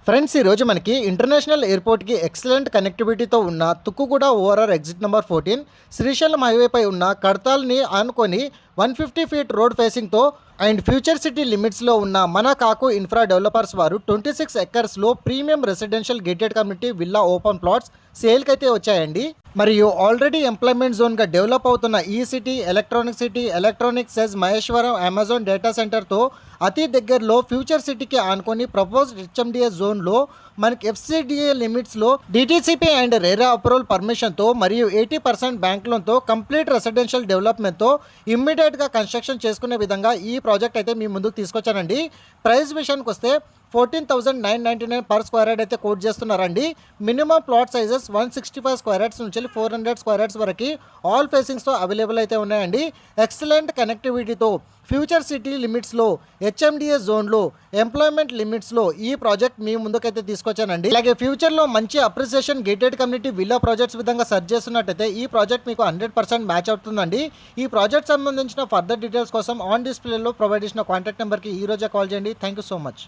Friends, ఈరోజు మనకి international ఎయిర్పోర్ట్కి ఎక్సలెంట్ కనెక్టివిటీతో ఉన్న Tukkuguda ORR exit number 14 Srisailam హైవేపై ఉన్న కడతాల్ని ఆనుకొని 150 ఫీట్ రోడ్ ఫేసింగ్తో అండ్ ఫ్యూచర్ సిటీ లిమిట్స్లో ఉన్న మన కాకు ఇన్ఫ్రా డెవలపర్స్ వారు 26 ఎకర్స్లో premium residential gated community villa open plots సేల్కి అయితే వచ్చాయండి. మరియు ఆల్రెడీ ఎంప్లాయ్మెంట్ జోన్గా డెవలప్ అవుతున్న ఈ city electronic SEZ Maheshwaram Amazon data సెంటర్తో అతి దగ్గరలో ఫ్యూచర్ సిటీకి ఆనుకొని ప్రపోజ్డ్ హెచ్ఎండిఏ జోన్లో మనకి ఎఫ్సిడిఏ లిమిట్స్లో డిటిసిపి అండ్ రేరా అప్రూవల్ పర్మిషన్తో మరియు 80% బ్యాంక్ లోన్తో కంప్లీట్ రెసిడెన్షియల్ డెవలప్మెంట్తో ఇమ్మీడియట్గా కన్స్ట్రక్షన్ చేసుకునే విధంగా ఈ ప్రాజెక్ట్ అయితే మీ ముందుకు తీసుకొచ్చానండి. ప్రైస్ విషయానికి వస్తే 14,999 పర్ స్క్వేర్ యార్డ్ అయితే కోట్ చేస్తున్నారండి. Minimum plot sizes 165 square yards నుంచి 400 స్క్వేర్ యార్డ్స్ వరకు ఆల్ ఫేసింగ్స్తో అవైలబుల్ అయితే ఉన్నాయండి. ఎక్సలెంట్ కనెక్టివిటీతో ఫ్యూచర్ సిటీ లిమిట్స్లో హెచ్ఎండిఏ జోన్లో ఎంప్లాయ్మెంట్ లిమిట్స్లో ఈ ప్రాజెక్ట్ మీ ముందుకైతే తీసుకొచ్చానండి. అలాగే ఫ్యూచర్లో మంచి appreciation gated community villa projects విధంగా సెర్చ్ చేస్తున్నట్టయితే ఈ ప్రాజెక్ట్ మీకు 100% మ్యాచ్ అవుతుందండి. ఈ ప్రాజెక్ట్ సంబంధించిన ఫర్దర్ డీటెయిల్స్ కోసం ఆన్ డిస్ప్లేలో ప్రొవైడ్ చేసిన కాంటాక్ట్ నెంబర్కి ఈ రోజే కాల్ చేయండి. Thank you so much.